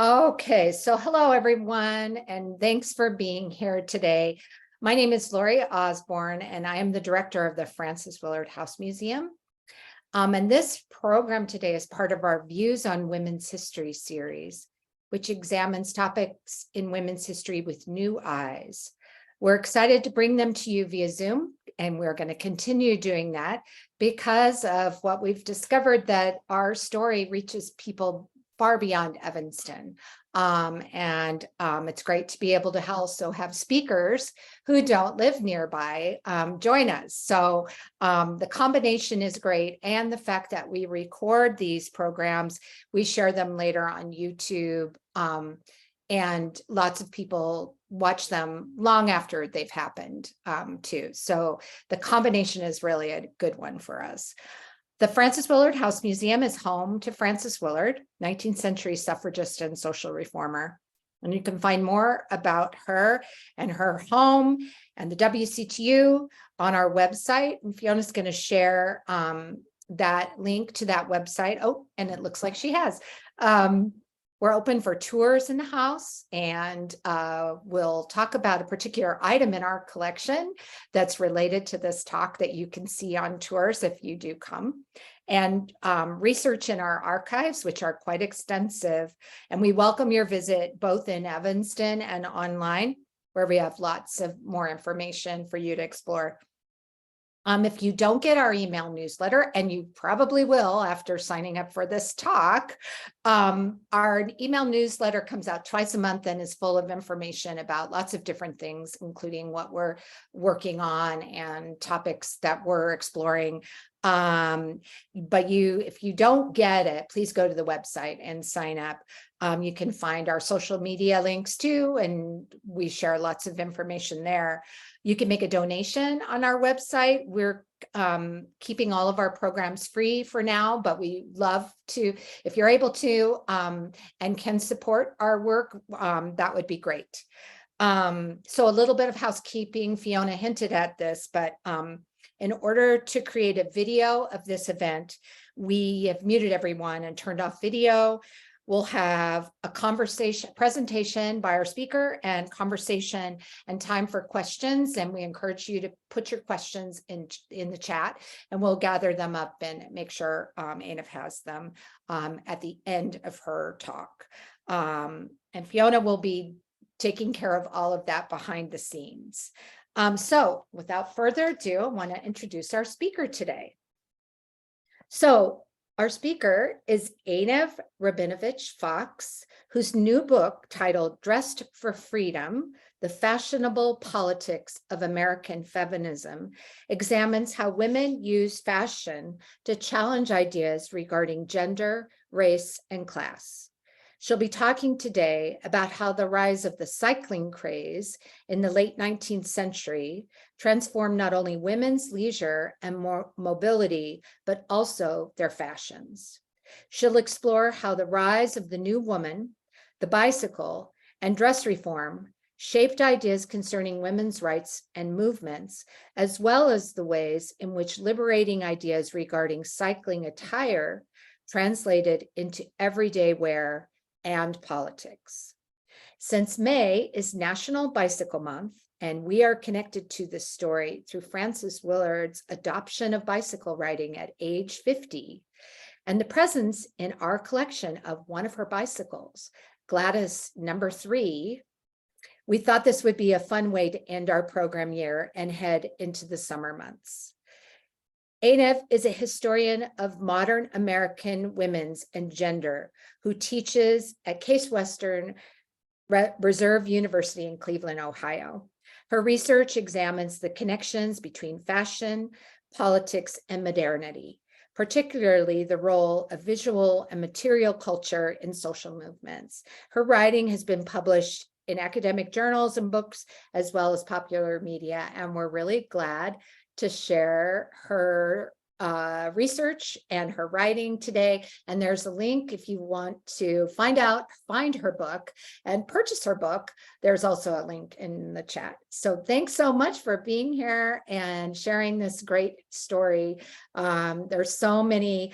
Okay, so hello everyone, and thanks for being here today. My name is Lori Osborne, and I am the director of the Frances Willard House Museum. And this program today is part of our Views on Women's History series, which examines topics in women's history with new eyes. We're excited to bring them to you via Zoom, and we're going to continue doing that because of what we've discovered, that our story reaches people far beyond Evanston. It's great to be able to also have speakers who don't live nearby join us. So the combination is great. And the fact that we record these programs, we share them later on YouTube, and lots of people watch them long after they've happened too. So the combination is really a good one for us. The Frances Willard House Museum is home to Frances Willard, 19th century suffragist and social reformer. And you can find more about her and her home and the WCTU on our website. And Fiona's going to share that link to that website. Oh, and it looks like she has. We're open for tours in the house, and we'll talk about a particular item in our collection that's related to this talk that you can see on tours if you do come, and research in our archives, which are quite extensive. And we welcome your visit both in Evanston and online, where we have lots of more information for you to explore. If you don't get our email newsletter, and you probably will after signing up for this talk, our email newsletter comes out twice a month and is full of information about lots of different things, including what we're working on and topics that we're exploring. But if you don't get it, please go to the website and sign up. You can find our social media links too, and we share lots of information there. You can make a donation on our website. We're keeping all of our programs free for now, but we love to, if you're able to and can support our work, that would be great. So a little bit of housekeeping. Fiona hinted at this, but in order to create a video of this event, we have muted everyone and turned off video. We'll have a presentation by our speaker, and conversation and time for questions. And we encourage you to put your questions in the chat, and we'll gather them up and make sure Einav has them at the end of her talk. And Fiona will be taking care of all of that behind the scenes. So without further ado, I want to introduce our speaker today. So our speaker is Einav Rabinovitch-Fox, whose new book titled Dressed for Freedom: The Fashionable Politics of American Feminism examines how women use fashion to challenge ideas regarding gender, race, and class. She'll be talking today about how the rise of the cycling craze in the late 19th century transformed not only women's leisure and more mobility, but also their fashions. She'll explore how the rise of the new woman, the bicycle, and dress reform shaped ideas concerning women's rights and movements, as well as the ways in which liberating ideas regarding cycling attire translated into everyday wear and politics. Since May is National Bicycle Month, and we are connected to this story through Frances Willard's adoption of bicycle riding at age 50, and the presence in our collection of one of her bicycles, Gladys number 3, we thought this would be a fun way to end our program year and head into the summer months. Einav is a historian of modern American women's and gender who teaches at Case Western Reserve University in Cleveland, Ohio. Her research examines the connections between fashion, politics, and modernity, particularly the role of visual and material culture in social movements. Her writing has been published in academic journals and books, as well as popular media, and we're really glad to share her research and her writing today. And there's a link if you want to find her book and purchase her book. There's also a link in the chat. So thanks so much for being here and sharing this great story. There's so many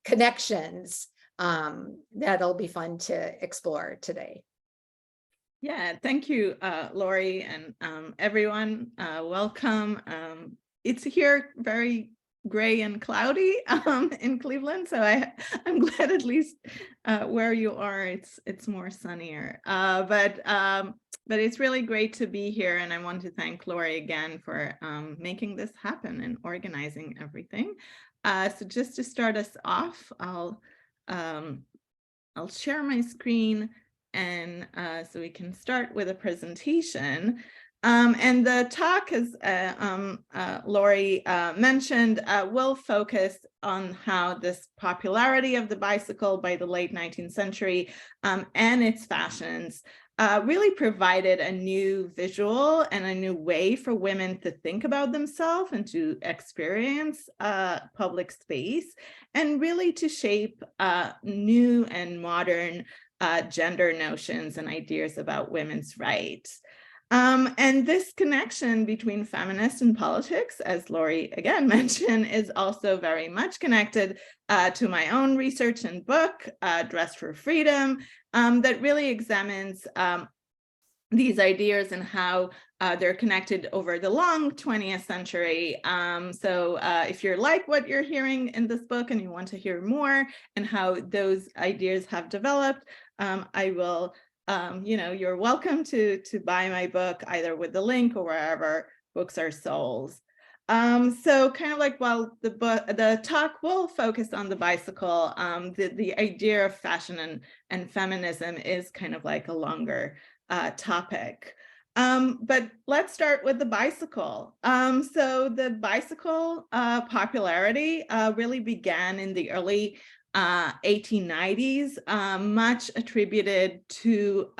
connections that'll be fun to explore today. Yeah, thank you, Lori, and everyone. Welcome. It's here very gray and cloudy in Cleveland, so I'm glad at least where you are, it's more sunnier. But it's really great to be here, and I want to thank Lori again for making this happen and organizing everything. So just to start us off, I'll share my screen, and so we can start with a presentation. And the talk, as Lori mentioned, will focus on how this popularity of the bicycle by the late 19th century and its fashions really provided a new visual and a new way for women to think about themselves and to experience public space, and really to shape new and modern gender notions and ideas about women's rights. And this connection between feminist and politics, as Lori again mentioned, is also very much connected to my own research and book, Dress for Freedom, that really examines these ideas and how they're connected over the long 20th century. So if you're like what you're hearing in this book and you want to hear more and how those ideas have developed, I will, you're welcome to buy my book either with the link or wherever books are sold. So kind of like, while the talk will focus on the bicycle, the idea of fashion and feminism is kind of like a longer topic. But let's start with the bicycle. So the bicycle popularity really began in the early 1890s, much attributed to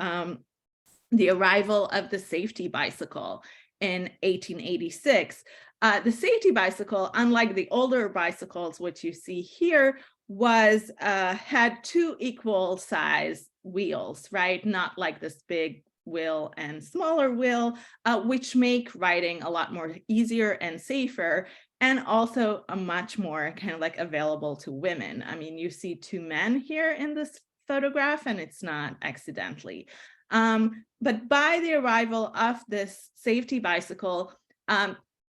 the arrival of the safety bicycle in 1886. The safety bicycle, unlike the older bicycles, which you see here, had two equal size wheels, right? Not like this big wheel and smaller wheel, which make riding a lot more easier and safer, and also a much more kind of like available to women. I mean, you see two men here in this photograph, and it's not accidentally. But by the arrival of this safety bicycle,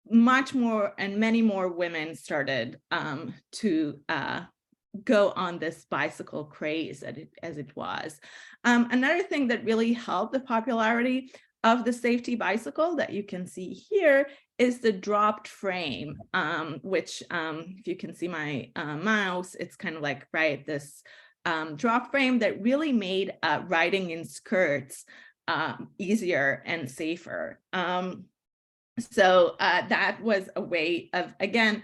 much more and many more women started to go on this bicycle craze as it was. Another thing that really helped the popularity of the safety bicycle that you can see here is the dropped frame, which if you can see my mouse, it's kind of like, right, this drop frame that really made riding in skirts easier and safer. So that was a way of, again,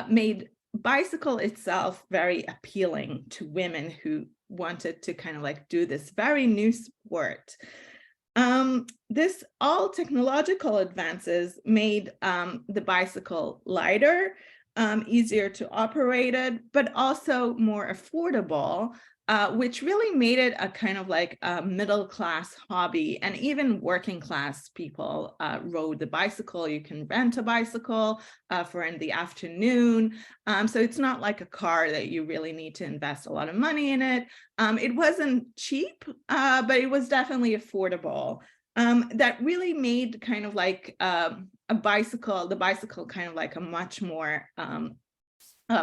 made bicycle itself very appealing to women who wanted to kind of like do this very new sport. This all technological advances made the bicycle lighter, easier to operate it, but also more affordable, which really made it a kind of like a middle class hobby. And even working class people rode the bicycle. You can rent a bicycle for in the afternoon. So it's not like a car that you really need to invest a lot of money in it. It wasn't cheap, but it was definitely affordable. That really made kind of like the bicycle kind of like a much more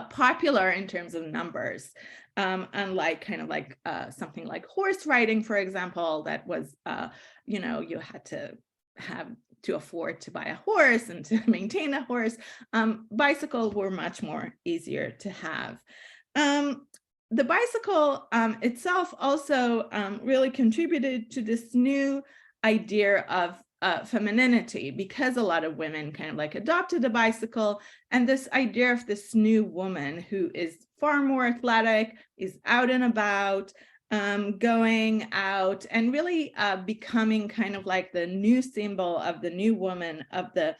popular in terms of numbers. Unlike kind of like something like horse riding, for example, that was, you had to afford to buy a horse and to maintain a horse. Bicycles were much more easier to have. The bicycle itself also really contributed to this new idea of femininity, because a lot of women kind of like adopted a bicycle, and this idea of this new woman who is far more athletic, is out and about, going out and really becoming kind of like the new symbol of the new woman of the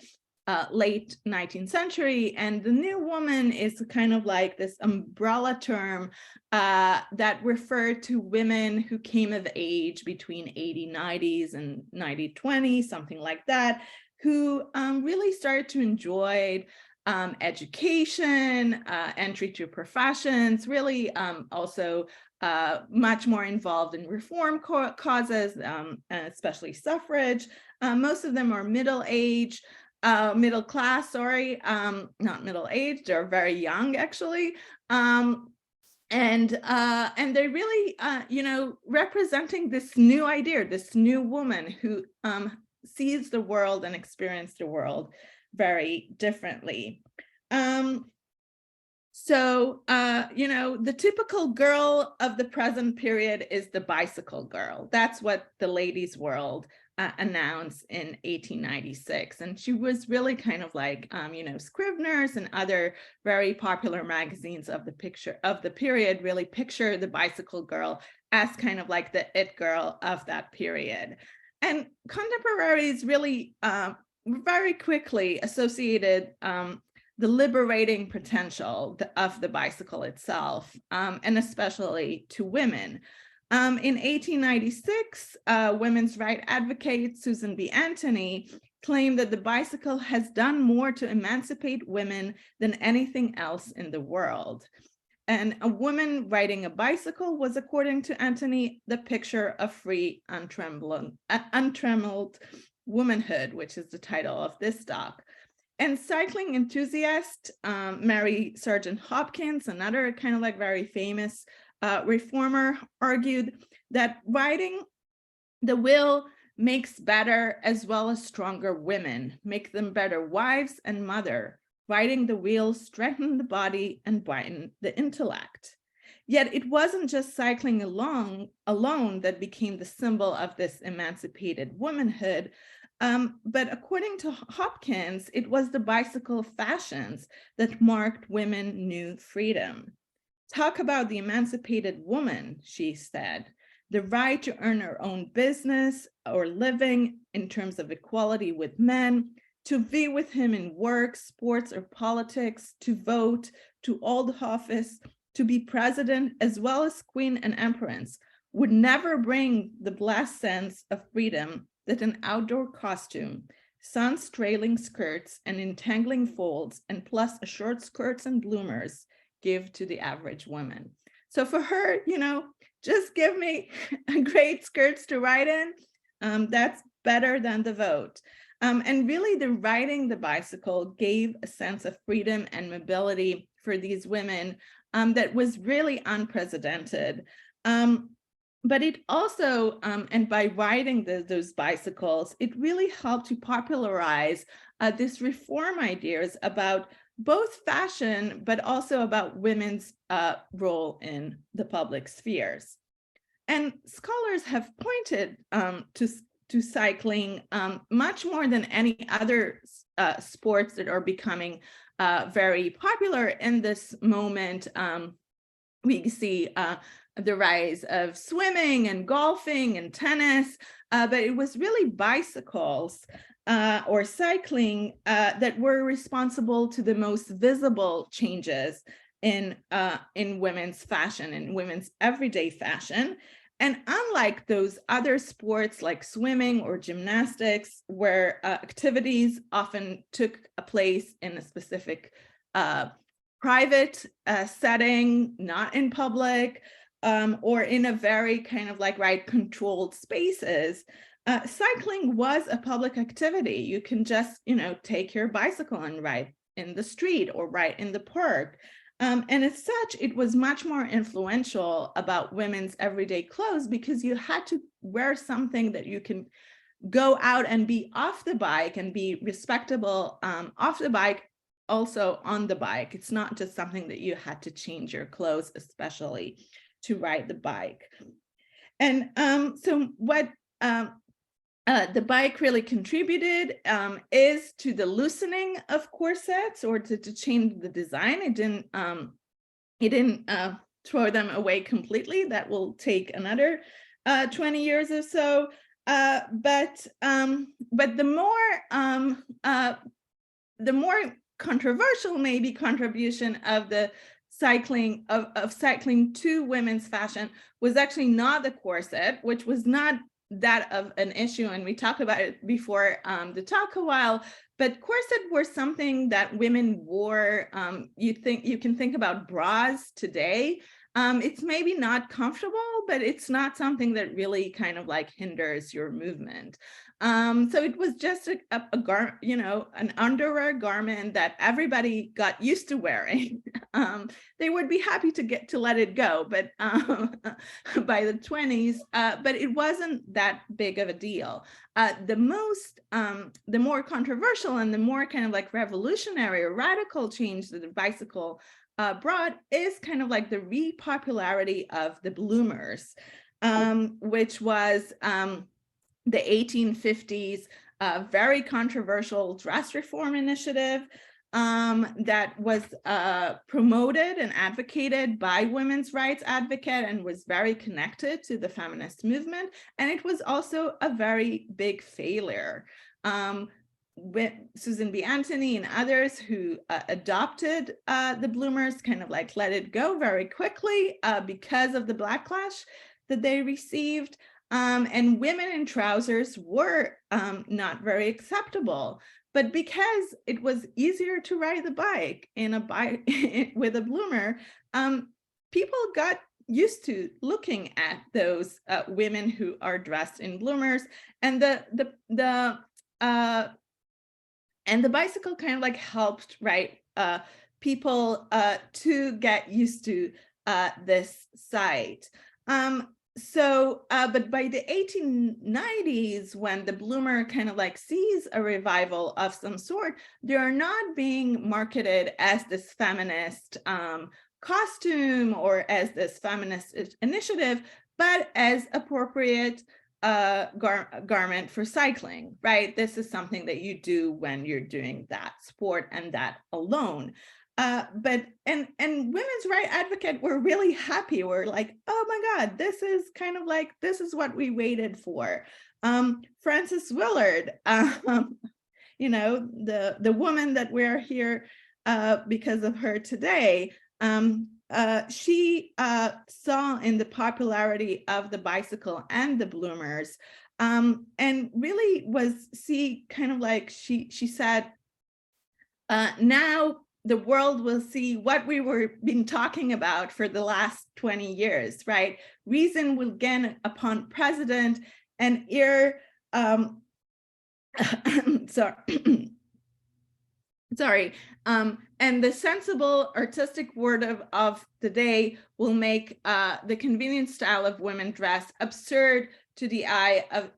late 19th century. And the new woman is kind of like this umbrella term that referred to women who came of age between 1890s and 1920, something like that, who really started to enjoy education, entry to professions, really also much more involved in reform causes, especially suffrage. Most of them are middle class, not middle age, they're very young actually. And they're really, representing this new idea, this new woman who sees the world and experiences the world very differently. So, the typical girl of the present period is the bicycle girl. That's what the Ladies' World announced in 1896. And she was really kind of like, Scrivener's and other very popular magazines of the period really picture the bicycle girl as kind of like the it girl of that period. And contemporaries really very quickly associated the liberating potential of the bicycle itself, and especially to women. In 1896, women's rights advocate Susan B. Anthony claimed that the bicycle has done more to emancipate women than anything else in the world. And a woman riding a bicycle was, according to Anthony, the picture of free, untrammeled womanhood, which is the title of this talk. And cycling enthusiast Mary Sargent Hopkins, another kind of like very famous reformer, argued that riding the wheel makes better as well as stronger women, make them better wives and mother. Riding the wheel strengthened the body and brightened the intellect. Yet it wasn't just cycling alone that became the symbol of this emancipated womanhood. But according to Hopkins, it was the bicycle fashions that marked women's new freedom. Talk about the emancipated woman, she said, the right to earn her own business or living in terms of equality with men, to be with him in work, sports, or politics, to vote, to hold office, to be president, as well as queen and empress, would never bring the blessed sense of freedom that an outdoor costume, sans trailing skirts and entangling folds, and plus a short skirts and bloomers give to the average woman. So for her, just give me great skirts to ride in. That's better than the vote. And really the riding the bicycle gave a sense of freedom and mobility for these women that was really unprecedented. But it also, and by riding those bicycles, it really helped to popularize this reform ideas about both fashion, but also about women's role in the public spheres. And scholars have pointed to cycling much more than any other sports that are becoming very popular in this moment. We see the rise of swimming and golfing and tennis, but it was really bicycles or cycling that were responsible to the most visible changes in women's fashion, in women's everyday fashion. And unlike those other sports like swimming or gymnastics, where activities often took a place in a specific private setting, not in public, or in a very kind of like controlled spaces, cycling was a public activity. You can just, take your bicycle and ride in the street or ride in the park. And as such, it was much more influential about women's everyday clothes because you had to wear something that you can go out and be off the bike and be respectable off the bike, also on the bike. It's not just something that you had to change your clothes, especially to ride the bike. And so what the bike really contributed is to the loosening of corsets, or to change the design. It didn't throw them away completely. That will take another 20 years or so. But the more controversial maybe contribution of the cycling of cycling to women's fashion was actually not the corset, which was not that of an issue, and we talked about it before the talk a while, But corset were something that women wore. You can think about bras today. It's maybe not comfortable, but it's not something that really kind of like hinders your movement. So it was just an underwear garment that everybody got used to wearing. They would be happy to let it go, but by the 20s, but it wasn't that big of a deal. The more controversial and the more kind of like revolutionary or radical change that the bicycle brought is kind of like the repopularity of the bloomers, which was the 1850s, very controversial dress reform initiative that was promoted and advocated by women's rights advocates and was very connected to the feminist movement. And it was also a very big failure. With Susan B. Anthony and others who adopted the bloomers kind of like let it go very quickly because of the backlash that they received. And women in trousers were not very acceptable. But because it was easier to ride the bike in a bike with a bloomer, people got used to looking at those women who are dressed in bloomers, and the bicycle kind of like helped, right, people to get used to this sight. But by the 1890s, when the bloomer kind of like sees a revival of some sort, they are not being marketed as this feminist costume or as this feminist initiative, but as appropriate garment for cycling, right? This is something that you do when you're doing that sport and that alone. But women's rights advocates were really happy. We're like, oh my God, this is kind of like, this is what we waited for. Frances Willard, you know, the woman that we're here because of her today, she saw in the popularity of the bicycle and the bloomers, and really she said, now the world will see what we were been talking about for the last 20 years, right? Reason will gain upon precedent and and the sensible artistic word of the day will make the convenient style of women dress absurd to the eye of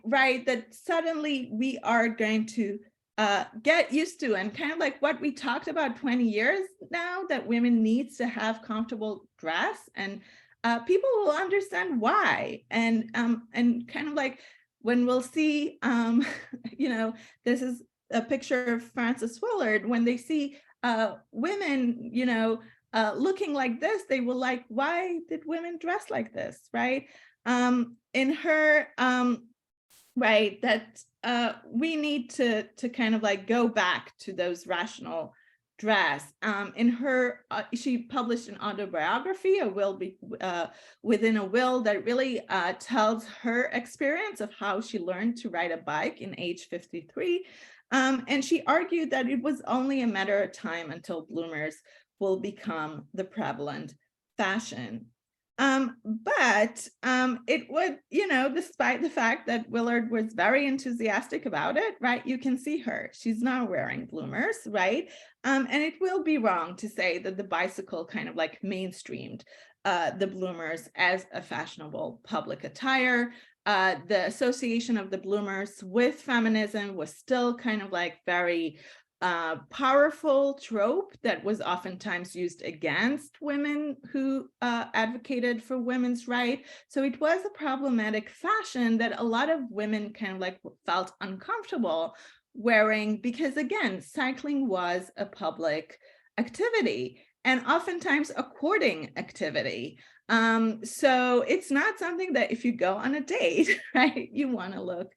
right, that suddenly we are going to get used to, and kind of like what we talked about 20 years now, that women needs to have comfortable dress, and people will understand why. And kind of like when we'll see, you know, this is a picture of Frances Willard, when they see women, you know, looking like this, they will like, why did women dress like this, right? In her, right, that we need to kind of like go back to those rational dress. In her, she published an autobiography, A Will Within a Will, that really tells her experience of how she learned to ride a bike in age 53. And she argued that it was only a matter of time until bloomers will become the prevalent fashion. But it would, you know, despite the fact that Willard was very enthusiastic about it, right? You can see her, she's not wearing bloomers, right? And it will be wrong to say that the bicycle kind of like mainstreamed the bloomers as a fashionable public attire. The association of the bloomers with feminism was still kind of like very powerful trope that was oftentimes used against women who advocated for women's rights. So it was a problematic fashion that a lot of women kind of like felt uncomfortable wearing, because again, cycling was a public activity and oftentimes a courting activity. So it's not something that if you go on a date, right, you want to look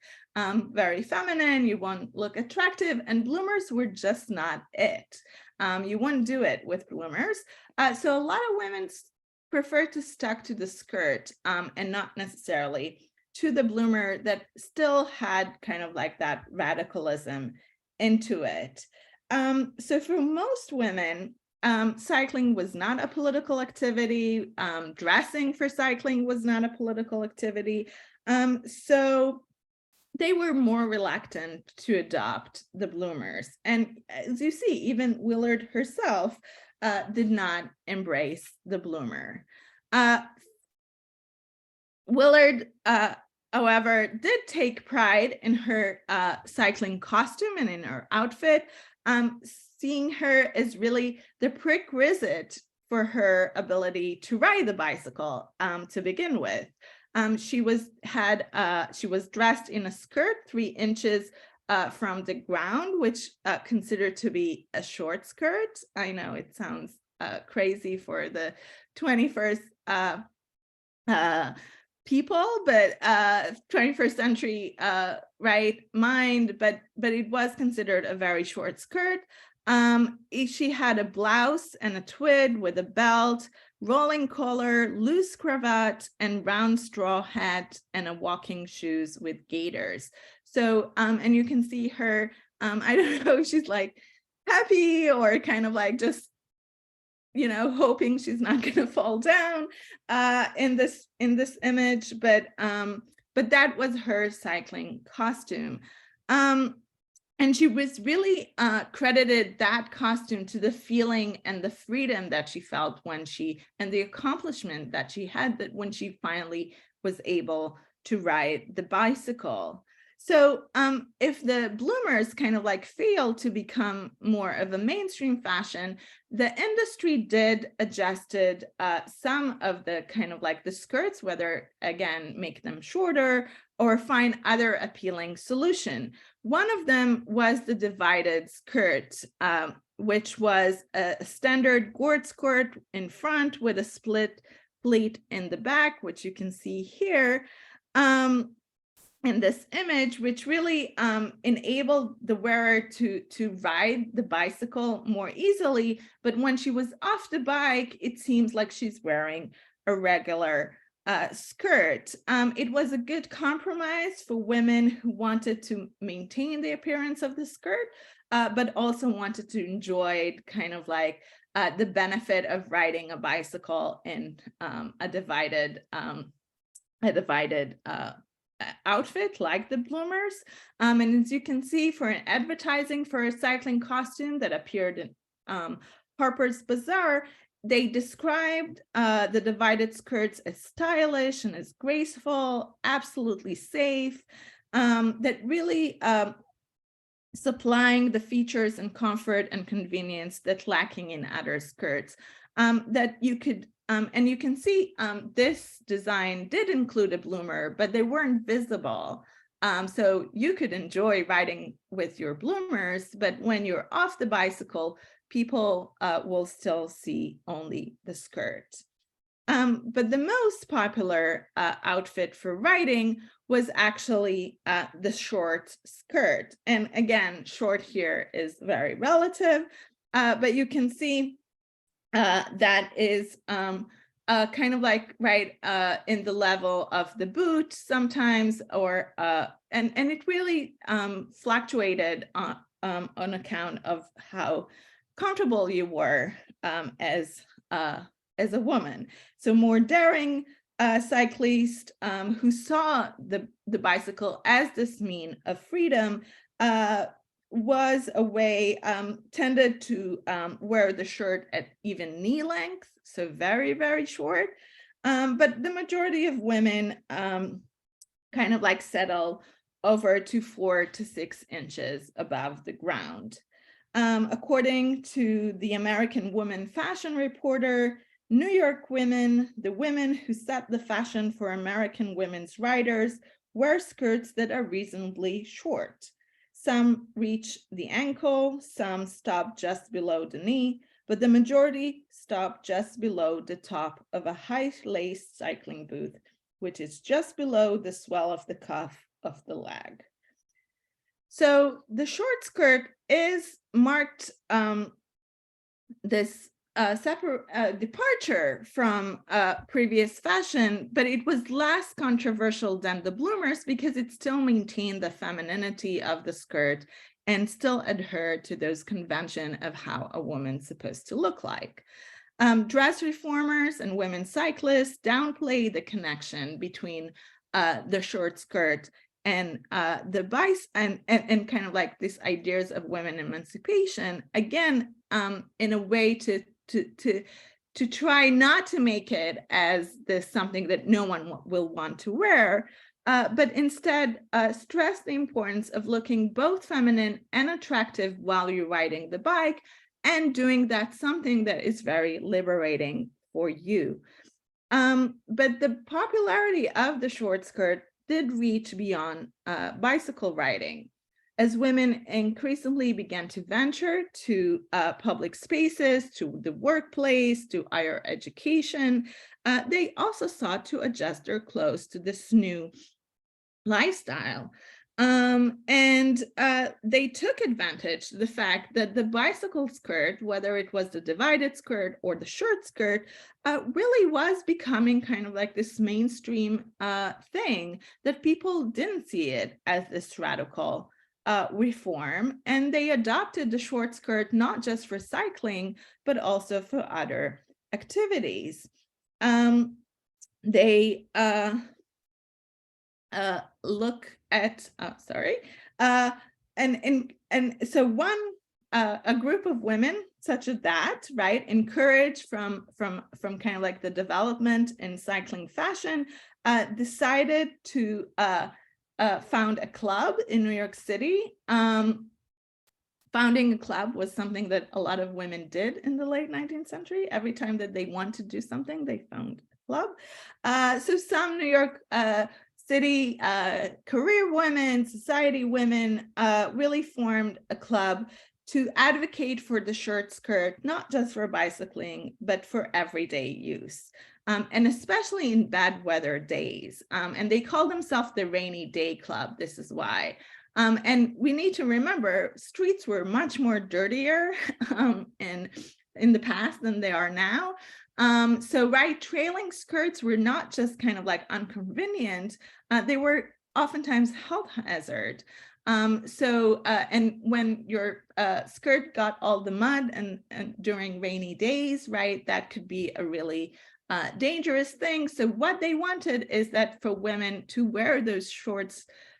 very feminine, you want to look attractive, and bloomers were just not it. You wouldn't do it with bloomers. So a lot of women prefer to stick to the skirt and not necessarily to the bloomer that still had kind of like that radicalism into it. So for most women, cycling was not a political activity. Dressing for cycling was not a political activity. So they were more reluctant to adopt the bloomers. And as you see, even Willard herself did not embrace the bloomer. Willard, however, did take pride in her cycling costume and in her outfit, seeing her as really the prerequisite for her ability to ride the bicycle to begin with. She was dressed in a skirt 3 inches from the ground, which considered to be a short skirt. I know it sounds crazy for the 21st people, but 21st century right mind, but it was considered a very short skirt. She had a blouse and a tweed with a belt, rolling collar, loose cravat, and round straw hat, and a walking shoes with gaiters. So, and you can see her, I don't know if she's like happy or kind of like just, you know, hoping she's not going to fall down in this image, but that was her cycling costume. And she was really credited that costume to the feeling and the freedom that she felt when and the accomplishment that she had that when she finally was able to ride the bicycle. So if the bloomers kind of like failed to become more of a mainstream fashion, the industry did adjusted some of the kind of like the skirts, whether again, make them shorter or find other appealing solution. One of them was the divided skirt, which was a standard gored skirt in front with a split pleat in the back, which you can see here. In this image, which really enabled the wearer to ride the bicycle more easily. But when she was off the bike, it seems like she's wearing a regular skirt. It was a good compromise for women who wanted to maintain the appearance of the skirt, but also wanted to enjoy kind of like the benefit of riding a bicycle in a divided outfit like the bloomers. And as you can see, for an advertising for a cycling costume that appeared in Harper's Bazaar, they described the divided skirts as stylish and as graceful, absolutely safe, that really supplying the features and comfort and convenience that's lacking in other skirts that you could and you can see this design did include a bloomer, but they weren't visible. So you could enjoy riding with your bloomers, but when you're off the bicycle, people will still see only the skirt. But the most popular outfit for riding was actually the short skirt. And again, short here is very relative, but you can see that is kind of like right in the level of the boot sometimes, or and it really fluctuated on account of how comfortable you were as a woman. So more daring cyclists who saw the bicycle as this mean of freedom was a way, tended to wear the shirt at even knee length, so very, very short. But the majority of women kind of like settle over to 4 to 6 inches above the ground. According to the American Woman Fashion Reporter, New York women, the women who set the fashion for American women's riders, wear skirts that are reasonably short. Some reach the ankle, some stop just below the knee, but the majority stop just below the top of a high-laced cycling boot, which is just below the swell of the cuff of the leg. So the short skirt is marked this separate departure from previous fashion, but it was less controversial than the bloomers because it still maintained the femininity of the skirt and still adhere to those conventions of how a woman's supposed to look like. Dress reformers and women cyclists downplay the connection between the short skirt and the bice and kind of like these ideas of women emancipation, again, in a way to try not to make it as this something that no one will want to wear, but instead stress the importance of looking both feminine and attractive while you're riding the bike, and doing that something that is very liberating for you. But the popularity of the short skirt did reach beyond bicycle riding. As women increasingly began to venture to public spaces, to the workplace, to higher education, they also sought to adjust their clothes to this new lifestyle. They took advantage of the fact that the bicycle skirt, whether it was the divided skirt or the short skirt, really was becoming kind of like this mainstream thing, that people didn't see it as this radical reform, and they adopted the short skirt not just for cycling, but also for other activities. They look at, so one, a group of women such as that, right, encouraged from kind of like the development in cycling fashion, decided to found a club in New York City. Founding a club was something that a lot of women did in the late 19th century. Every time that they want to do something, they found a club. So some New York City career women, society women really formed a club to advocate for the short skirt, not just for bicycling, but for everyday use. And especially in bad weather days. And they call themselves the Rainy Day Club. This is why. And we need to remember, streets were much more dirtier in the past than they are now. So right, trailing skirts were not just kind of like inconvenient, they were oftentimes health hazard. And when your skirt got all the mud and during rainy days, right, that could be a really dangerous thing. So what they wanted is that for women to wear those short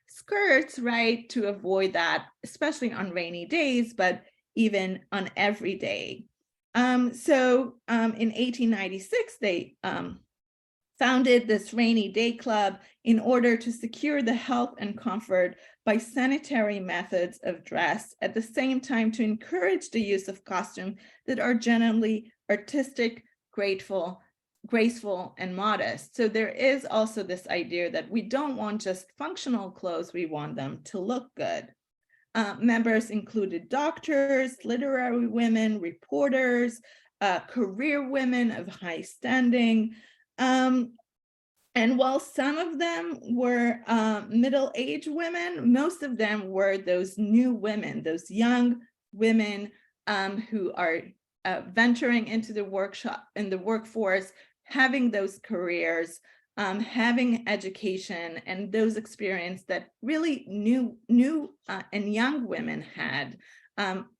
skirts, right, to avoid that, especially on rainy days, but even on every day. In 1896, they founded this Rainy Day Club in order to secure the health and comfort by sanitary methods of dress, at the same time to encourage the use of costumes that are generally artistic, graceful, and modest. So there is also this idea that we don't want just functional clothes, we want them to look good. Members included doctors, literary women, reporters, career women of high standing. And while some of them were middle-aged women, most of them were those new women, those young women who are venturing into the workforce, having those careers, having education, and those experiences that really new and young women had,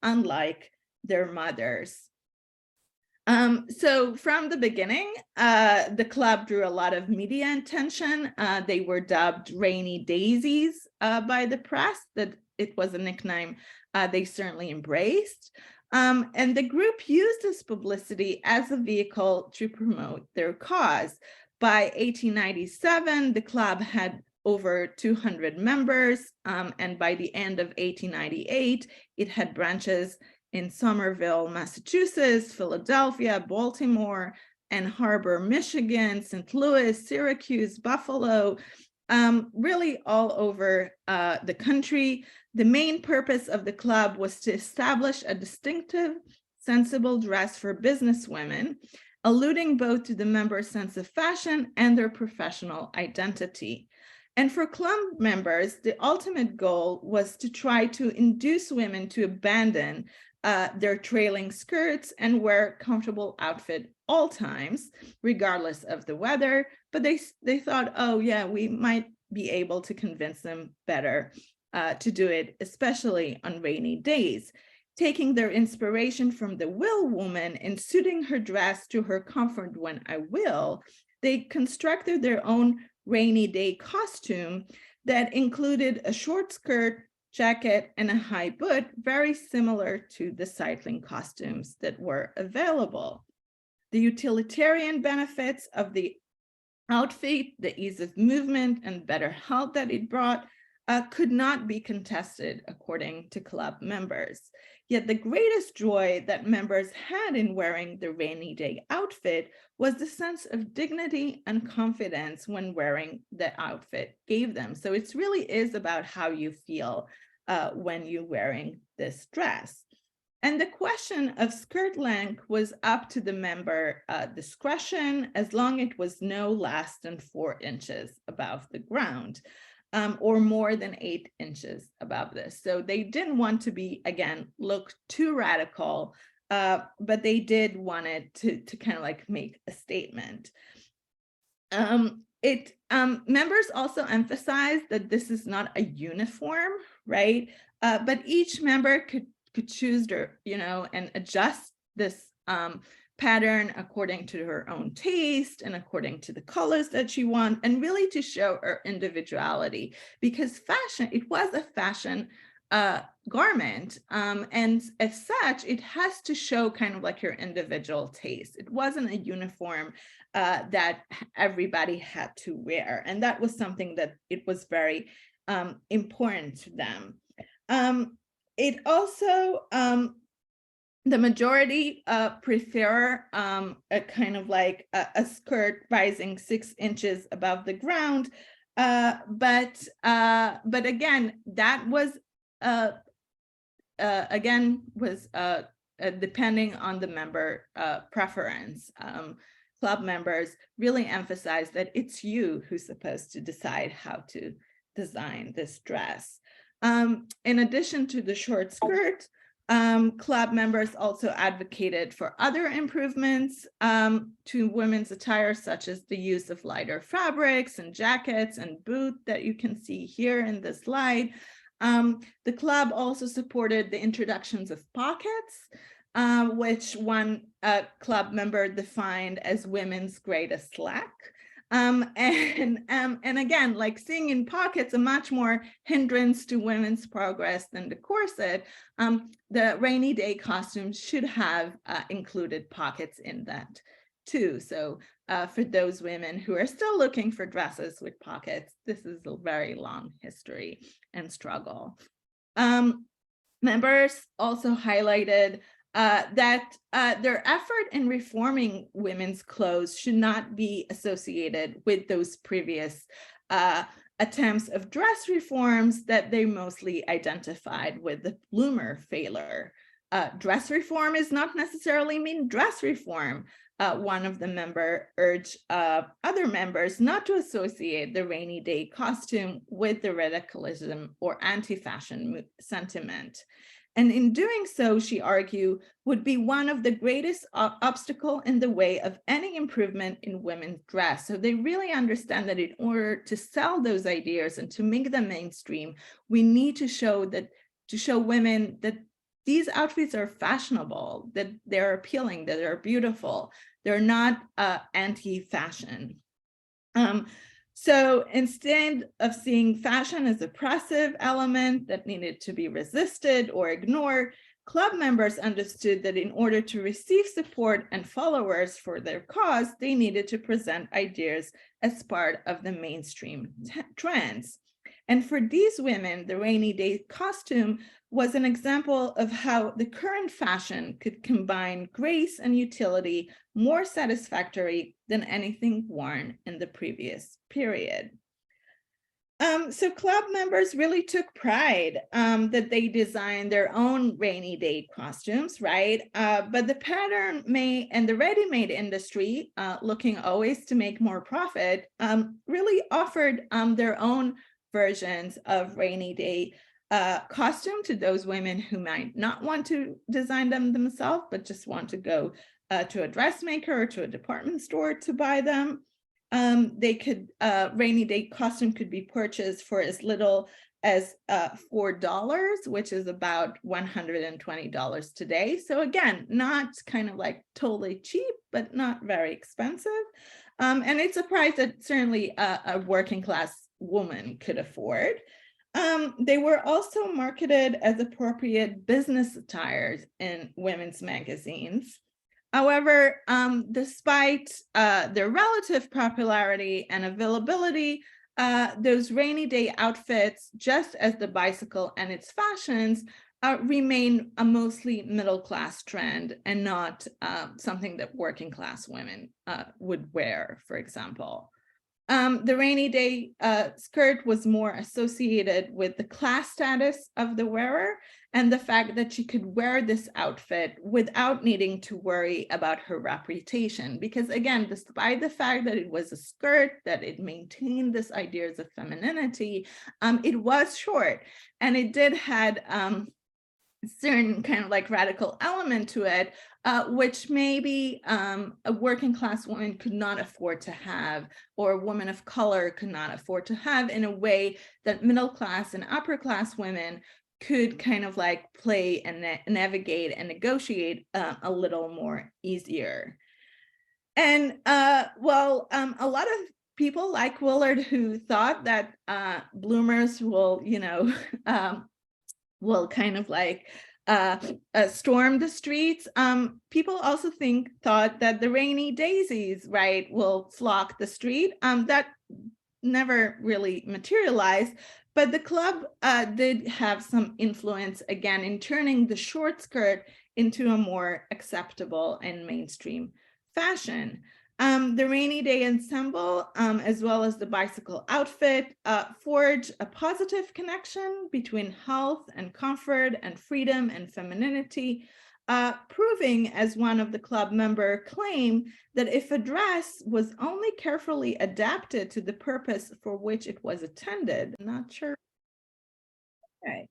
unlike their mothers. So from the beginning, the club drew a lot of media attention. They were dubbed Rainy Daisies by the press, that it was a nickname they certainly embraced. And the group used this publicity as a vehicle to promote their cause. By 1897, the club had over 200 members, and by the end of 1898, it had branches in Somerville, Massachusetts, Philadelphia, Baltimore, Ann Arbor, Michigan, St. Louis, Syracuse, Buffalo, really all over the country. The main purpose of the club was to establish a distinctive, sensible dress for businesswomen, alluding both to the members' sense of fashion and their professional identity. And for club members, the ultimate goal was to try to induce women to abandon their trailing skirts and wear comfortable outfit all times, regardless of the weather. But they thought, oh yeah, we might be able to convince them better to do it, especially on rainy days. Taking their inspiration from the will woman and suiting her dress to her comfort when I will, they constructed their own rainy day costume that included a short skirt, jacket, and a high boot, very similar to the cycling costumes that were available. The utilitarian benefits of the outfit, the ease of movement, and better health that it brought could not be contested, according to club members. Yet the greatest joy that members had in wearing the rainy day outfit was the sense of dignity and confidence when wearing the outfit gave them. So it really is about how you feel when you're wearing this dress. And the question of skirt length was up to the member discretion, as long as it was no less than 4 inches above the ground. Or more than 8 inches above this. So they didn't want to be, again, look too radical, but they did want it to kind of like make a statement. Members also emphasized that this is not a uniform, right? But each member could choose their, and adjust this pattern according to her own taste and according to the colors that she wants, and really to show her individuality, because fashion, it was a fashion garment, and as such, it has to show kind of like your individual taste. It wasn't a uniform that everybody had to wear, and that was something that it was very important to them. It also the majority prefer a kind of like a skirt rising 6 inches above the ground, but again, that was depending on the member preference. Club members really emphasize that it's you who's supposed to decide how to design this dress. In addition to the short skirt, club members also advocated for other improvements to women's attire, such as the use of lighter fabrics and jackets and boots that you can see here in this slide. The club also supported the introductions of pockets, which one club member defined as women's greatest lack. And again, like seeing in pockets a much more hindrance to women's progress than the corset, the rainy day costumes should have included pockets in that too. So for those women who are still looking for dresses with pockets, this is a very long history and struggle. Members also highlighted that their effort in reforming women's clothes should not be associated with those previous attempts of dress reforms that they mostly identified with the bloomer failure. Dress reform is not necessarily mean dress reform. One of the members urged other members not to associate the rainy day costume with the radicalism or anti-fashion sentiment. And in doing so, she argued, would be one of the greatest obstacle in the way of any improvement in women's dress. So they really understand that in order to sell those ideas and to make them mainstream, we need to show women that these outfits are fashionable, that they're appealing, that they're beautiful. They're not anti-fashion. So instead of seeing fashion as a oppressive element that needed to be resisted or ignored, club members understood that in order to receive support and followers for their cause, they needed to present ideas as part of the mainstream trends. And for these women, the rainy day costume was an example of how the current fashion could combine grace and utility more satisfactory than anything worn in the previous period. So club members really took pride that they designed their own rainy day costumes, right? But the pattern and the ready-made industry, looking always to make more profit, really offered their own versions of rainy day costume to those women who might not want to design them themselves, but just want to go to a dressmaker or to a department store to buy them. rainy day costume could be purchased for as little as $4, which is about $120 today. So again, not kind of like totally cheap, but not very expensive. And it's a price that certainly a working class woman could afford. They were also marketed as appropriate business attires in women's magazines. However, despite their relative popularity and availability, those rainy day outfits, just as the bicycle and its fashions, remain a mostly middle-class trend and not something that working class women would wear, for example. The rainy day skirt was more associated with the class status of the wearer and the fact that she could wear this outfit without needing to worry about her reputation. Because again, despite the fact that it was a skirt, that it maintained this ideas of femininity, it was short and it did had certain kind of like radical element to it, which maybe a working class woman could not afford to have, or a woman of color could not afford to have, in a way that middle class and upper class women could kind of like play and navigate and negotiate a little more easier. And a lot of people like Willard who thought that bloomers will, will kind of like storm the streets. People also thought that the rainy daisies, right, will flock the street. That never really materialized, but the club did have some influence again in turning the short skirt into a more acceptable and mainstream fashion. The rainy day ensemble, as well as the bicycle outfit, forge a positive connection between health and comfort and freedom and femininity, proving, as one of the club member claimed, that if a dress was only carefully adapted to the purpose for which it was intended, I'm not sure. Okay.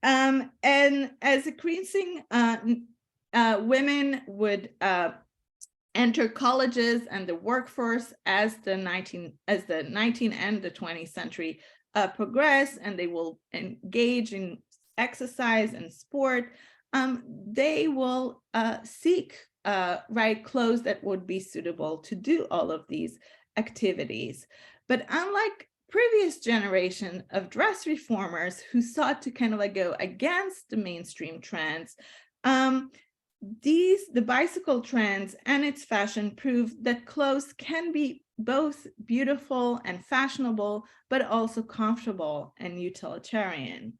And as increasing women would enter colleges and the workforce as the 19th and the 20th century progress, and they will engage in exercise and sport, they will seek clothes that would be suitable to do all of these activities. But unlike previous generation of dress reformers who sought to kind of like go against the mainstream trends, the bicycle trends and its fashion prove that clothes can be both beautiful and fashionable, but also comfortable and utilitarian.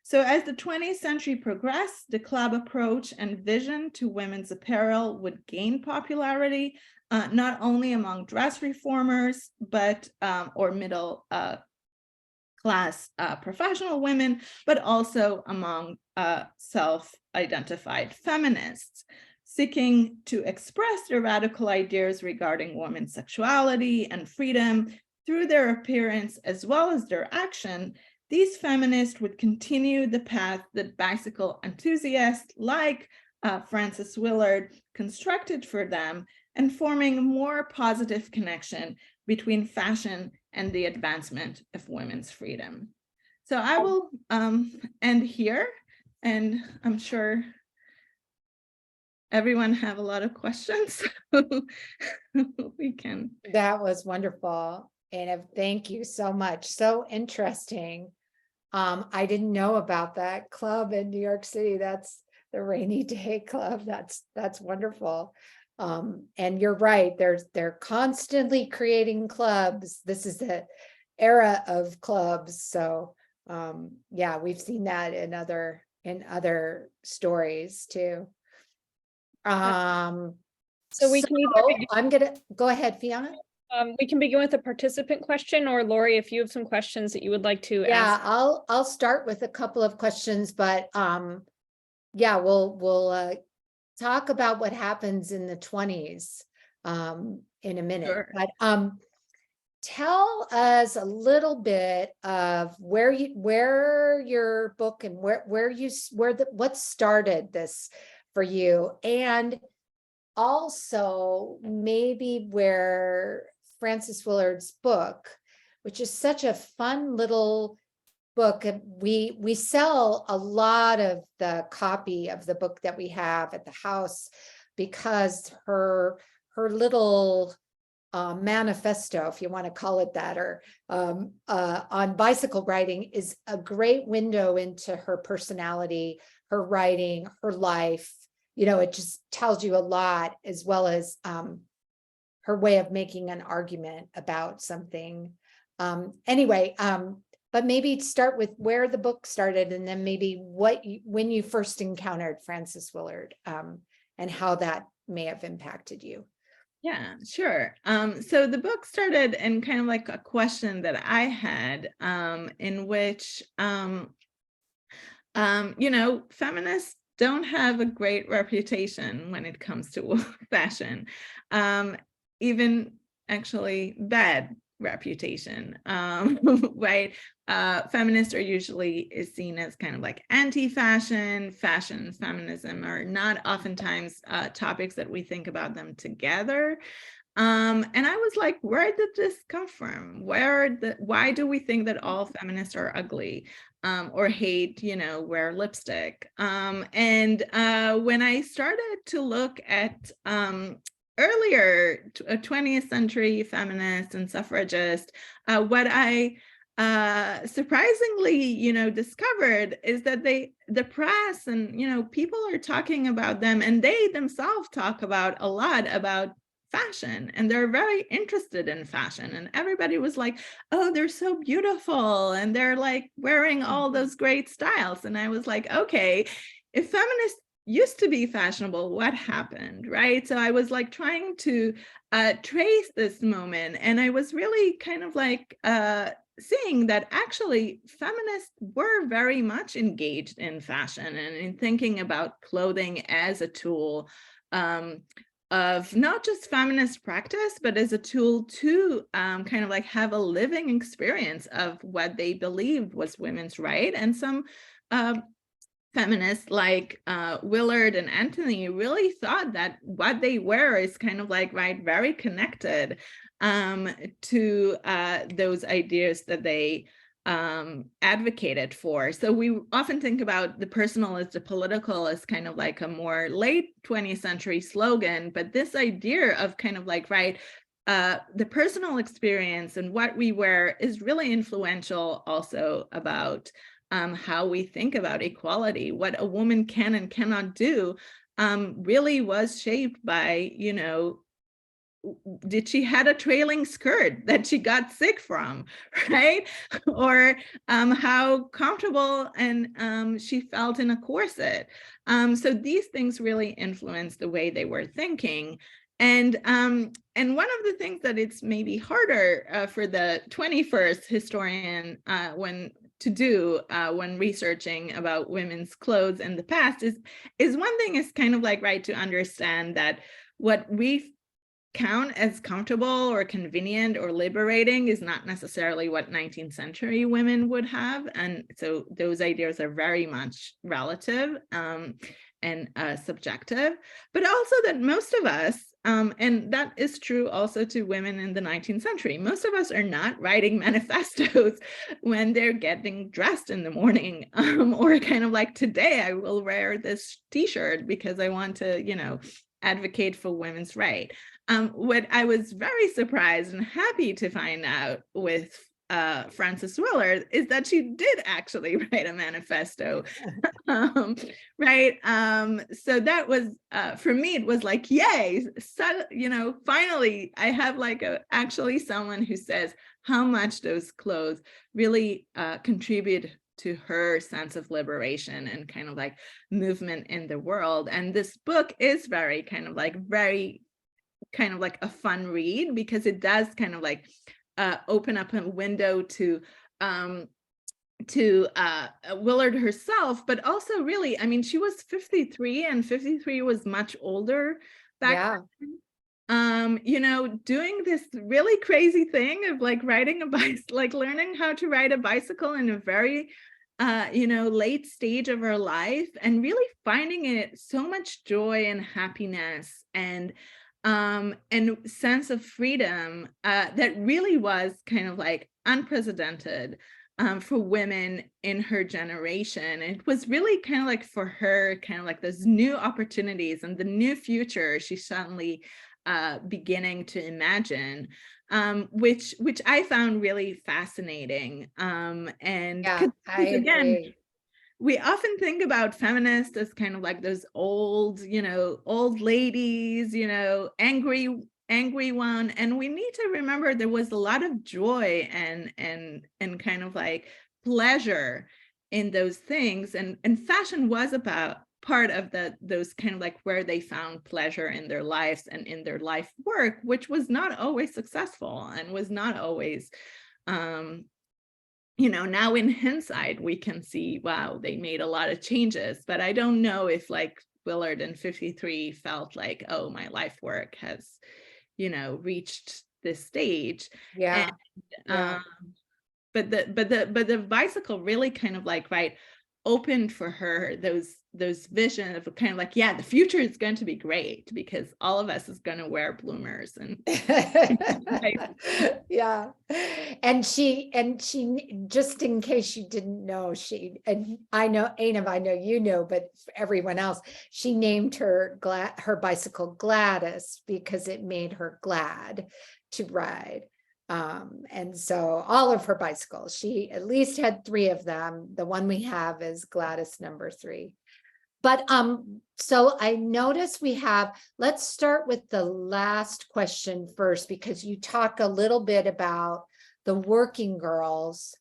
So as the 20th century progressed, the club approach and vision to women's apparel would gain popularity, not only among dress reformers, but or middle class professional women, but also among self-identified feminists seeking to express their radical ideas regarding women's sexuality and freedom through their appearance as well as their action. These feminists would continue the path that bicycle enthusiasts like Frances Willard constructed for them, and forming a more positive connection between fashion and the advancement of women's freedom. So I will end here, and I'm sure everyone have a lot of questions. We can. That was wonderful. And thank you so much. So interesting. I didn't know about that club in New York City. That's the Rainy Day Club. That's wonderful. And you're right. They're constantly creating clubs. This is the era of clubs. So yeah, we've seen that in other stories too. So we can either I'm gonna go ahead, Fiona. we can begin with a participant question, or Lori, if you have some questions that you would like to ask. I'll start with a couple of questions, but yeah, we'll talk about what happens in the 20s in a minute. Sure. But tell us a little bit of where your book and what started this for you, and also maybe where Frances Willard's book, which is such a fun little book, we sell a lot of the copy of the book that we have at the house because her little manifesto, if you want to call it that, or on bicycle riding, is a great window into her personality, her writing, her life. You know, it just tells you a lot, as well as her way of making an argument about something. Anyway, but maybe start with where the book started, and then maybe when you first encountered Frances Willard, and how that may have impacted you. Yeah, sure. So the book started in kind of like a question that I had, in which, feminists don't have a great reputation when it comes to fashion, even actually bad reputation, right? Feminists are usually seen as kind of like anti-fashion. Fashion, feminism are not oftentimes topics that we think about them together. And I was like, where did this come from? Why do we think that all feminists are ugly, or hate, wear lipstick? And when I started to look at earlier 20th century feminists and suffragists, what I surprisingly, discovered is that the press and, people are talking about them, and they themselves talk about a lot about fashion, and they're very interested in fashion, and everybody was like, oh, they're so beautiful, and they're like wearing all those great styles. And I was like, okay, if feminists used to be fashionable, what happened, right? So I was like trying to trace this moment, and I was really kind of like seeing that actually feminists were very much engaged in fashion and in thinking about clothing as a tool of not just feminist practice, but as a tool to kind of like have a living experience of what they believed was women's right. And some feminists like Willard and Anthony really thought that what they wear is kind of like, right, very connected to those ideas that they advocated for. So we often think about the personal as the political as kind of like a more late 20th century slogan, but this idea of kind of like, right, the personal experience and what we wear is really influential also about how we think about equality. What a woman can and cannot do really was shaped by, did she had a trailing skirt that she got sick from, right? Or how comfortable and she felt in a corset. So these things really influenced the way they were thinking. And one of the things that it's maybe harder for the 21st historian when researching about women's clothes in the past is one thing is kind of like, right, to understand that what we count as comfortable or convenient or liberating is not necessarily what 19th century women would have. And so those ideas are very much relative and subjective, but also that most of us, and that is true also to women in the 19th century, most of us are not writing manifestos when they're getting dressed in the morning, or kind of like, today I will wear this t-shirt because I want to, advocate for women's right. What I was very surprised and happy to find out with Frances Willard is that she did actually write a manifesto, right? So that was, for me, it was like, yay, so, finally, I have like actually someone who says how much those clothes really contribute to her sense of liberation and kind of like movement in the world. And this book is very kind of like a fun read, because it does kind of like open up a window to Willard herself, but also really, I mean, she was 53, and 53 was much older back then. Doing this really crazy thing of like riding a bicycle, like learning how to ride a bicycle in a very late stage of her life, and really finding in it so much joy and happiness and sense of freedom that really was kind of like unprecedented for women in her generation. It was really kind of like for her, kind of like those new opportunities and the new future she's suddenly beginning to imagine, which I found really fascinating. And Yeah, I again, agree. we often think about feminists as kind of like those old, old ladies, angry one. And we need to remember there was a lot of joy and kind of like pleasure in those things. And fashion was about part of those kind of like where they found pleasure in their lives and in their life work, which was not always successful and was not always now in hindsight, we can see, wow, they made a lot of changes, but I don't know if like Willard in 53 felt like, oh, my life work has, reached this stage. Yeah. And, but the bicycle really kind of like, opened for her those vision of kind of like, yeah, the future is going to be great because all of us is going to wear bloomers and yeah. And she just in case you didn't know, and I know, Einav, I know you know, but for everyone else, she named her bicycle Gladys because it made her glad to ride. And so all of her bicycles, she at least had 3 of them. The one we have is Gladys number 3. But so I notice let's start with the last question first, because you talk a little bit about the working girls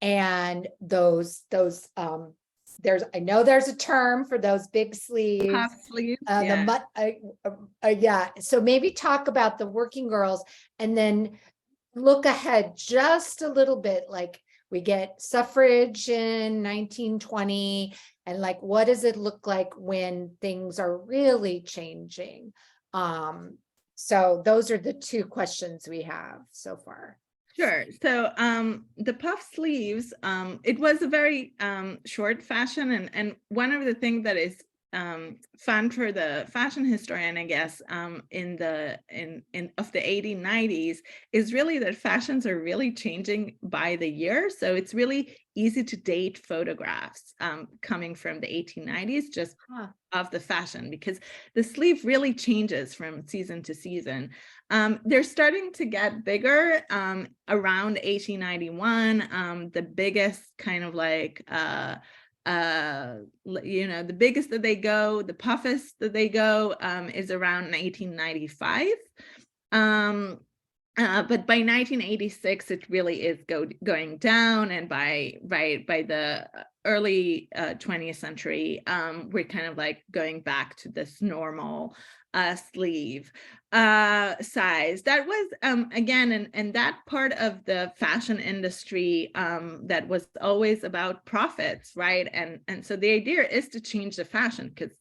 and those I know there's a term for those big sleeves. half sleeves. Yeah. Yeah. So maybe talk about the working girls and then look ahead just a little bit, like we get suffrage in 1920, and like, what does it look like when things are really changing? So those are the 2 questions we have so far. Sure. So the puff sleeves, it was a very short fashion, and one of the things that is fun for the fashion historian, I guess, in the 1890s is really that fashions are really changing by the year. So it's really easy to date photographs coming from the 1890s just of the fashion, because the sleeve really changes from season to season. They're starting to get bigger around 1891. The biggest kind of like the biggest that they go, the puffest that they go is around 1895. But by 1986, it really is going down, and by the early 20th century, we're kind of like going back to this normal sleeve size. That was again, and that part of the fashion industry that was always about profits, right? And so the idea is to change the fashion, because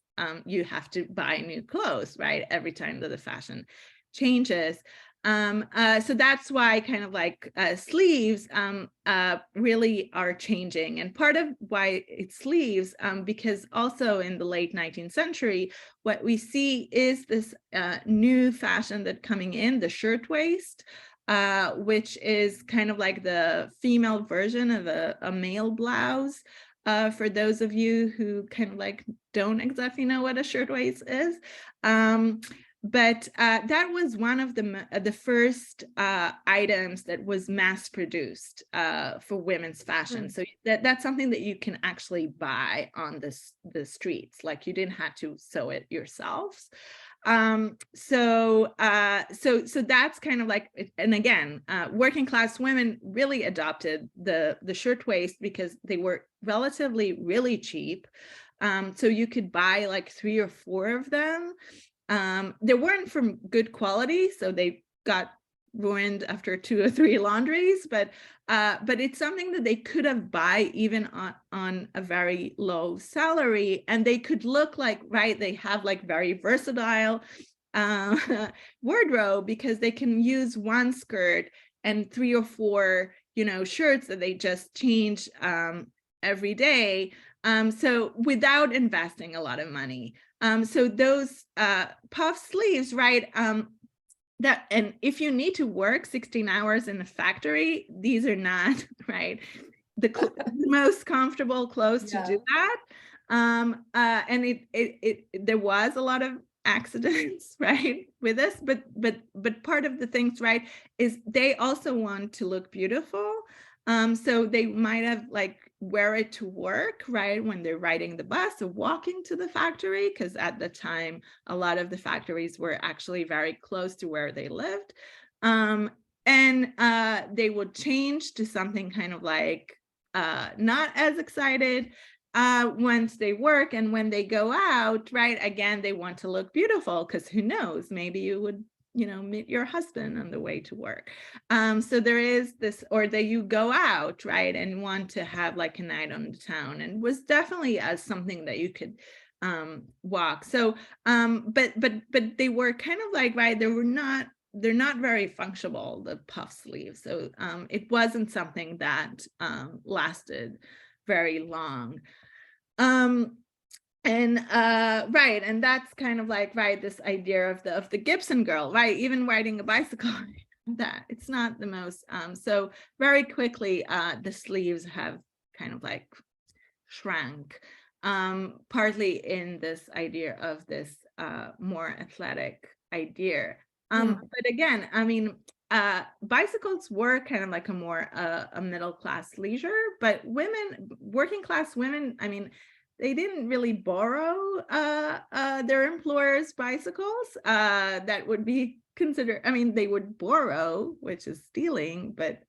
you have to buy new clothes, right, every time that the fashion changes. So that's why kind of like sleeves really are changing. And part of why it's sleeves, because also in the late 19th century, what we see is this new fashion that coming in, the shirtwaist, which is kind of like the female version of a male blouse. For those of you who kind of like don't exactly know what a shirtwaist is. But that was one of the first items that was mass produced for women's fashion. So that's something that you can actually buy on the streets. Like you didn't have to sew it yourselves. So that's kind of like, and again, working class women really adopted the shirtwaist because they were relatively really cheap. So you could buy like 3 or 4 of them. They weren't from good quality, so they got ruined after 2 or 3 laundries, but it's something that they could have buy even on a very low salary, and they could look like, right, they have like very versatile wardrobe, because they can use one skirt and 3 or 4 shirts that they just change every day. So without investing a lot of money. So those puff sleeves, right? That, and if you need to work 16 hours in a factory, these are not, right, the most comfortable clothes to do that. And there was a lot of accidents, right, with this, but part of the things, right, is they also want to look beautiful. So they might have like wear it to work, right, when they're riding the bus or walking to the factory, because at the time a lot of the factories were actually very close to where they lived. And they would change to something kind of like not as excited once they work, and when they go out, right, again, they want to look beautiful, because who knows, maybe you would, you know, meet your husband on the way to work. So there is this, or that you go out, right, and want to have like a night on the town, and was definitely as something that you could walk. So but they were kind of like, right, they're not very functional, the puff sleeves. So it wasn't something that lasted very long. Right, and that's kind of like, right, this idea of the Gibson girl, right, even riding a bicycle, that it's not the most, so very quickly the sleeves have kind of like shrank, partly in this idea of this more athletic idea. But again, I mean, bicycles were kind of like a more a middle-class leisure, but women, working class women, I mean, they didn't really borrow their employers' bicycles. That would be considered, I mean, they would borrow, which is stealing, but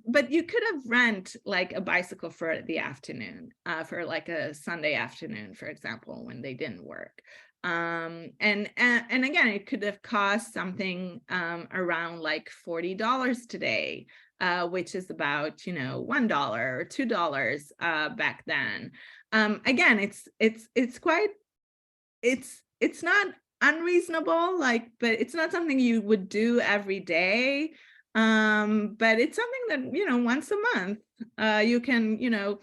but you could have rent like a bicycle for the afternoon, for like a Sunday afternoon, for example, when they didn't work. And again, it could have cost something around like $40 today, which is about, you know, $1 or $2 back then. Again, it's quite, it's not unreasonable, like, but it's not something you would do every day. But it's something that, you know, once a month, you can, you know,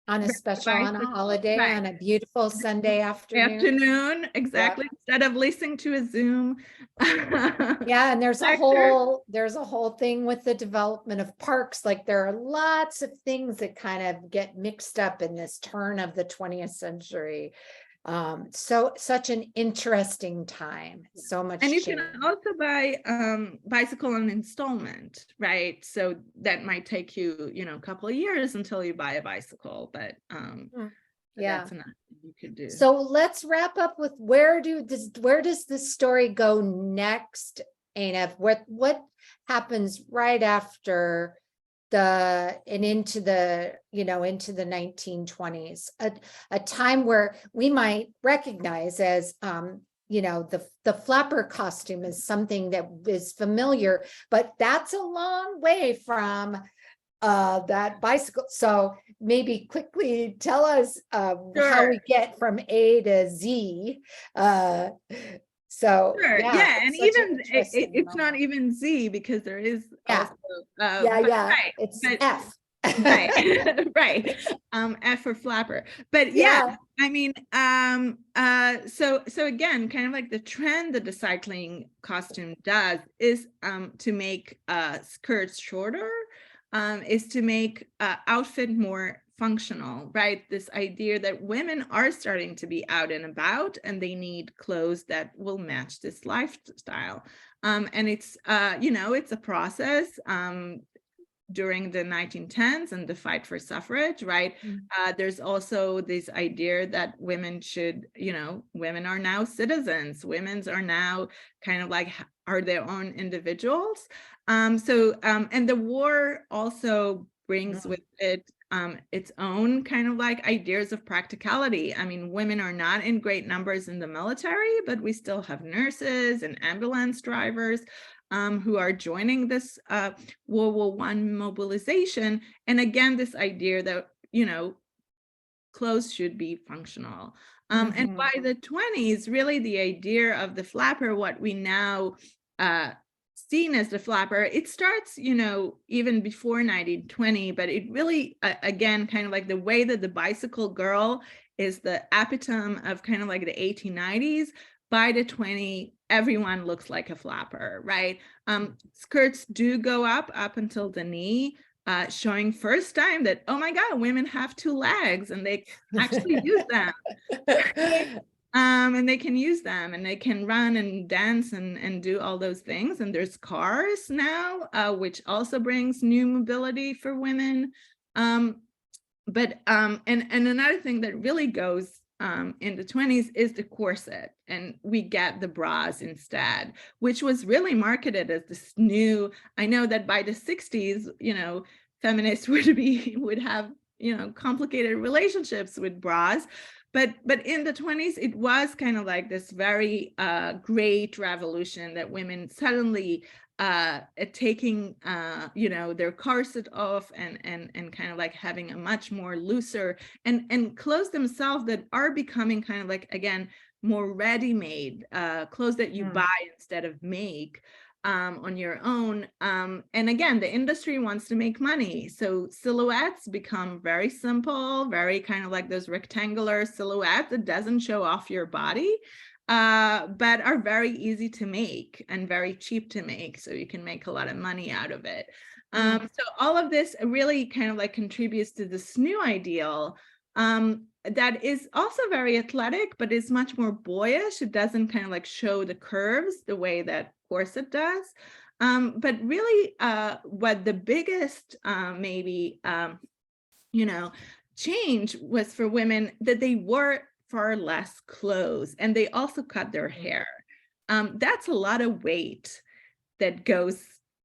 on a special, on a holiday, right, on a beautiful Sunday afternoon. Exactly. Yep. Instead of listening to a Zoom. Yeah, and there's a whole thing with the development of parks. Like there are lots of things that kind of get mixed up in this turn of the 20th century. So such an interesting time, so much and you change. Can also buy bicycle on installment, right? So that might take you, you know, a couple of years until you buy a bicycle, but yeah, that's enough you could do. So let's wrap up with where does this story go next, Einav? What happens right after into the 1920s, a time where we might recognize as you know, the flapper costume is something that is familiar, but that's a long way from that bicycle. So maybe quickly tell us Sure. how we get from A to Z. So sure. Yeah, and even it's not even Z, because there is also right, it's F. Right. Right. F for flapper. But yeah, I mean, so again, kind of like the trend that the cycling costume does is to make skirts shorter, is to make outfit more functional, right? This idea that women are starting to be out and about, and they need clothes that will match this lifestyle. And it's, you know, it's a process. During the 1910s and the fight for suffrage, right? There's also this idea that women should, you know, women are now citizens. Women are now kind of like, are their own individuals. And the war also brings with it its own kind of like ideas of practicality. I mean, women are not in great numbers in the military, but we still have nurses and ambulance drivers who are joining this World War I mobilization. And again, this idea that, you know, clothes should be functional. And by the 20s, really the idea of the flapper, what we now seen as the flapper. It starts, even before 1920, but it really, again, kind of like the way that the bicycle girl is the epitome of kind of like the 1890s. By the 20s, everyone looks like a flapper, right? Skirts do go up until the knee, showing first time that, oh my God, women have two legs and they actually use them. And they can use them and they can run and dance and do all those things. And there's cars now, which also brings new mobility for women. And another thing that really goes in the 20s is the corset, and we get the bras instead, which was really marketed as this new. I know that by the 60s, feminists would have complicated relationships with bras. But in the 20s, it was kind of like this very great revolution that women suddenly taking their corset off and kind of like having a much more looser and clothes themselves that are becoming kind of like, again, more ready-made clothes that you buy instead of make on your own. And again, the industry wants to make money. So silhouettes become very simple, very kind of like those rectangular silhouettes that doesn't show off your body, but are very easy to make and very cheap to make. So you can make a lot of money out of it. So all of this really kind of like contributes to this new ideal that is also very athletic, but is much more boyish. It doesn't kind of like show the curves the way that corset does. But really what the biggest maybe, change was for women that they wore far less clothes and they also cut their hair. That's a lot of weight that goes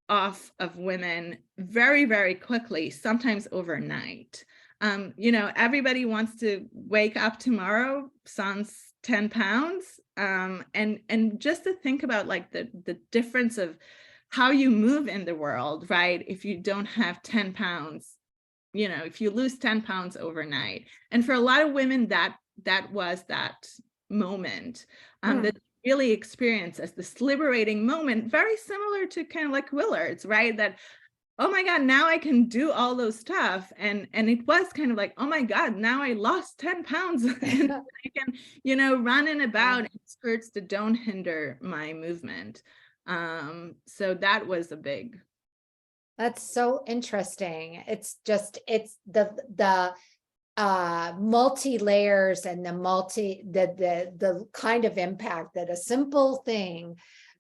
off of women very, very quickly, sometimes overnight. Everybody wants to wake up tomorrow, sans 10 pounds. And just to think about like the difference of how you move in the world, right? If you don't have 10 pounds, if you lose 10 pounds overnight. And for a lot of women, that was that moment that really experienced as this liberating moment, very similar to kind of like Willard's, right? That, oh my God, now I can do all those stuff. And it was kind of like, oh my God, now I lost 10 pounds and I can, run and about in skirts that don't hinder my movement. So that was a big. That's so interesting. It's the multi layers and the kind of impact that a simple thing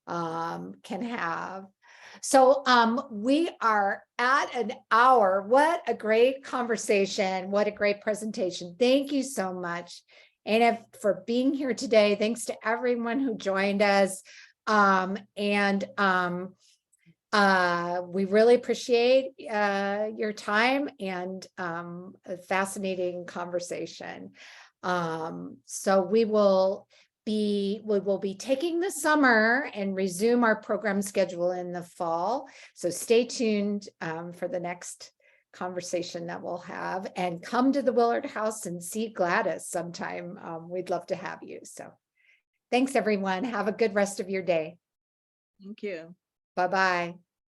can have. So we are at an hour. What a great conversation. What a great presentation. Thank you so much, Einav, for being here today. Thanks to everyone who joined us. We really appreciate your time and a fascinating conversation. So we will be taking the summer and resume our program schedule in the fall. So stay tuned for the next conversation that we'll have, and come to the Willard House and see Gladys sometime. We'd love to have you. So thanks, everyone. Have a good rest of your day. Thank you. Bye-bye.